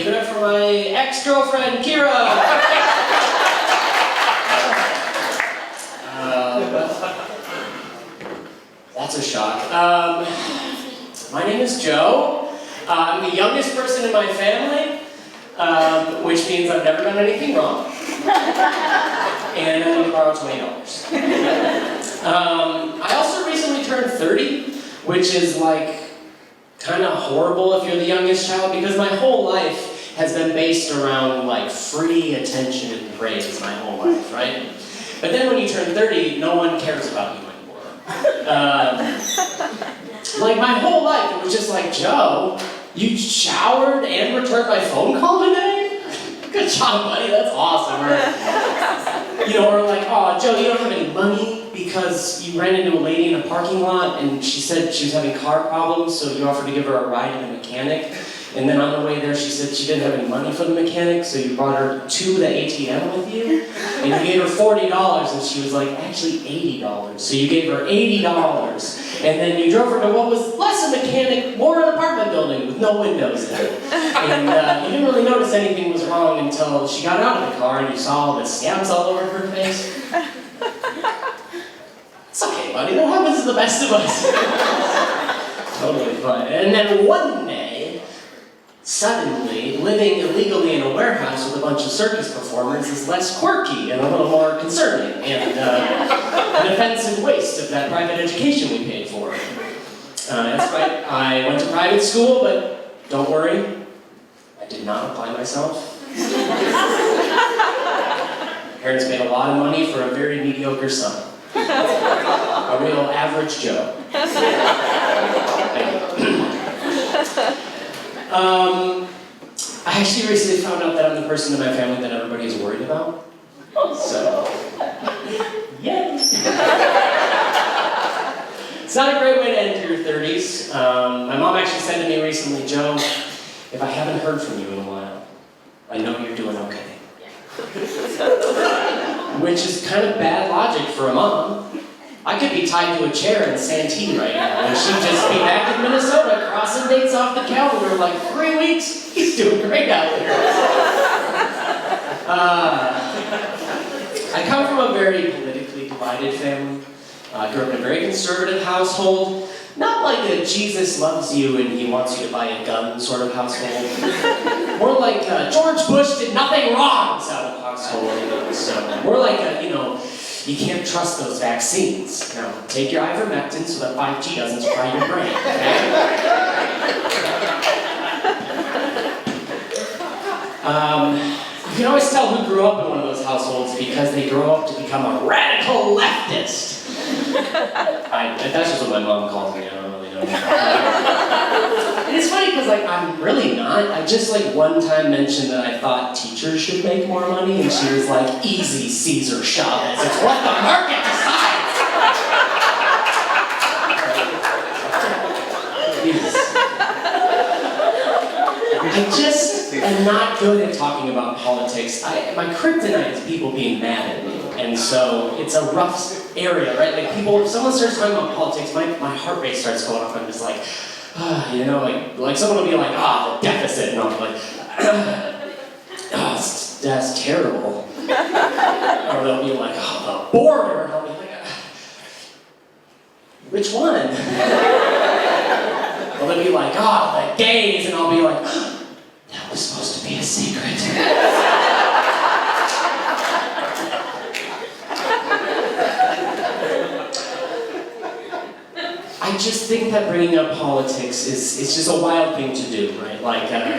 Give it up for my ex-girlfriend, Kira! That's a shock. My name is Joe. I'm the youngest person in my family, which means I've never done anything wrong. And I'm going to borrow $20. I also recently turned 30, which is like kind of horrible if you're the youngest child, because my whole life has been based around like free attention and praise my whole life, right? But then when you turn 30, no one cares about you anymore. Like my whole life, it was just like, Joe, you showered and returned my phone call today? Good job, buddy, that's awesome. Or like, oh, Joe, you don't have any money because you ran into a lady in a parking lot and she said she was having car problems, so you offered to give her a ride to the mechanic. And then on the way there, she said she didn't have any money for the mechanic, so you brought her to the ATM with you. And you gave her $40, and she was like, actually $80. So you gave her $80. And then you drove her to what was less a mechanic, more an apartment building with no windows in it. And you didn't really notice anything was wrong until she got out of the car and you saw all the scabs all over her face. It's okay, buddy, that happens to the best of us. Totally fine. And then one day, suddenly, living illegally in a warehouse with a bunch of circus performers is less quirky and a little more concerning and an offensive waste of that private education we paid for. That's right, I went to private school, but don't worry, I did not apply myself. Parents paid a lot of money for a very mediocre son. A real average Joe. I actually recently found out that I'm the person in my family that everybody is worried about. So, yay! It's not a great way to enter your 30s. My mom actually said to me recently, Joe, if I haven't heard from you in a while, I know you're doing okay. Which is kind of bad logic for a mom. I could be tied to a chair in Santee right now, and she'd just be back in Minnesota, crossing dates off the calendar like 3 weeks. He's doing great out there. I come from a very politically divided family. I grew up in a very conservative household. Not like a Jesus loves you and he wants you to buy a gun sort of household. More like George Bush did nothing wrong sort of household. So more like a, you can't trust those vaccines. Now, take your ivermectin so that 5G doesn't fry your brain, okay? You can always tell who grew up in one of those households because they grow up to become a radical leftist. That's just what my mom calls me, I don't really know. And it's funny because, I'm really not. I just, one time mentioned that I thought teachers should make more money, and she was like, easy, Cesar Chavez. It's what the market decides! I just am not good at talking about politics. My kryptonite is people being mad at me. And so it's a rough area, right? If someone starts talking about politics, my heart rate starts going up. I'm just like, like someone will be like, the deficit. And I'll be like, that's terrible. Or they'll be like, the border. And I'll be like, which one? Or they'll be like, the gays. And I'll be like, that was supposed to be a secret. I just think that bringing up politics is just a wild thing to do, right?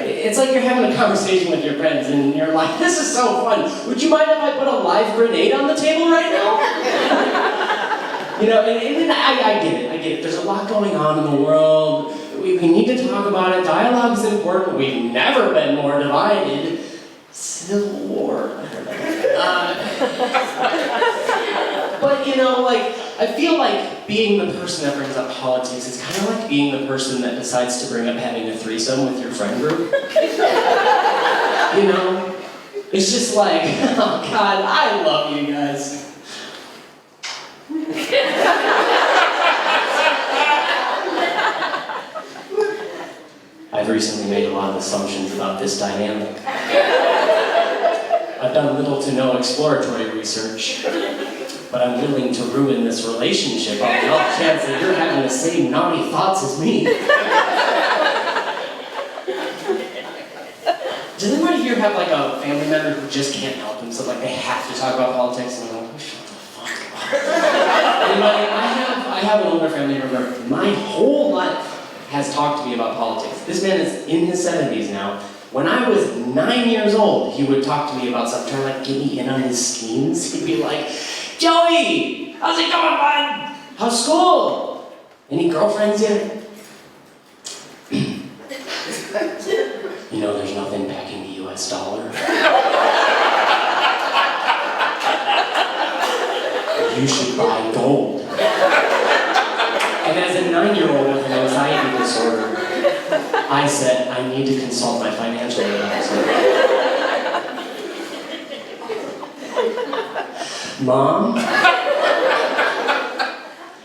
It's like you're having a conversation with your friends and you're like, this is so fun. Would you mind if I put a live grenade on the table right now? And I get it. There's a lot going on in the world. We need to talk about it. Dialogue is important. We've never been more divided. Civil War. But, I feel like being the person that brings up politics is kind of like being the person that decides to bring up having a threesome with your friend group. It's just like, oh God, I love you guys. I've recently made a lot of assumptions about this dynamic. I've done little to no exploratory research, but I'm willing to ruin this relationship on the off chance that you're having the same naughty thoughts as me. Does anybody here have like a family member who just can't help themselves? Like they have to talk about politics and they're like, oh, shut the fuck up. Anybody? I have an older family member. My whole life has talked to me about politics. This man is in his 70s now. When I was 9 years old, he would talk to me about stuff, trying to like get me in on his schemes. He'd be like, Joey, how's it going, bud? How's school? Any girlfriends yet? You know, there's nothing backing the US dollar. You should buy gold. And as a 9-year-old with an anxiety disorder, I said, I need to consult my financial advisor. Mom,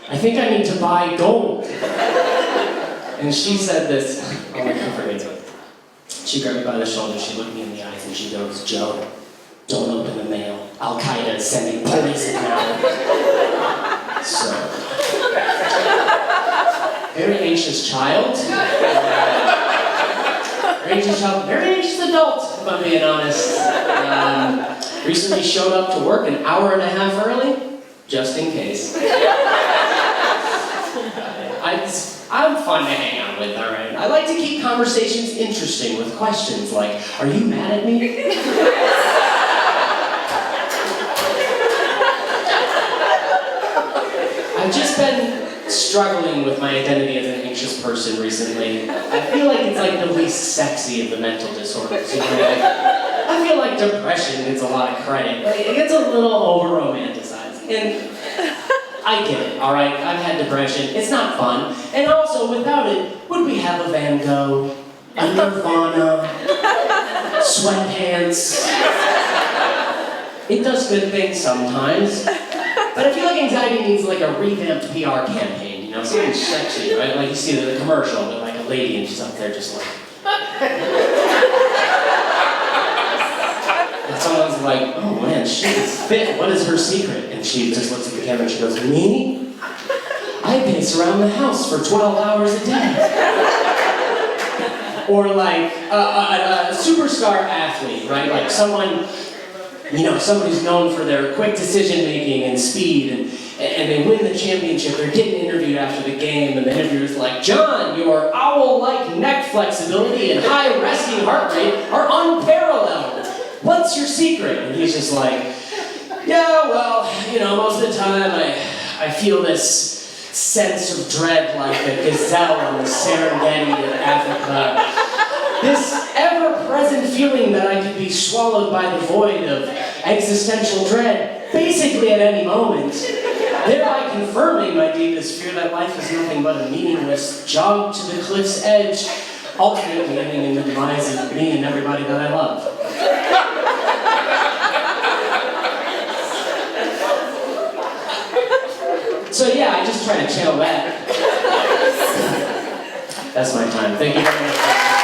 I think I need to buy gold. And she said this, I'll never forget it. She grabbed me by the shoulder, she looked me in the eyes, and she goes, Joe, don't open the mail. Al-Qaeda is sending poison now. So, very anxious child. Very anxious adult, if I'm being honest. Recently showed up to work an hour and a half early, just in case. I'm fun to hang out with, all right? I like to keep conversations interesting with questions like, are you mad at me? I've just been struggling with my identity as an anxious person recently. I feel like it's like the least sexy of the mental disorders. You know? I feel like depression gets a lot of credit, but it gets a little over-romanticized. And I get it, all right? I've had depression. It's not fun. And also, without it, would we have a Van Gogh, a Nirvana, sweatpants? It does good things sometimes. But I feel like anxiety needs like a revamped PR campaign, you know, something sexy, right? Like you see the commercial with like a lady and she's up there just like... And someone's like, oh man, she's fit, what is her secret? And she just looks at the camera and she goes, me? I pace around the house for 12 hours a day. Or like a superstar athlete, right? Like someone... You know, somebody's known for their quick decision-making and speed, and they win the championship. They're getting interviewed after the game, and the interviewer's like, John, your owl-like neck flexibility and high resting heart rate are unparalleled. What's your secret? And he's just like, yeah, well, you know, most of the time I feel this sense of dread like a gazelle on the Serengeti of Africa. This ever-present feeling that I could be swallowed by the void of existential dread, basically at any moment, thereby confirming my deepest fear that life is nothing but a meaningless jog to the cliff's edge, ultimately ending in the demise of me and everybody that I love. So yeah, I just try to channel that. That's my time. Thank you very much.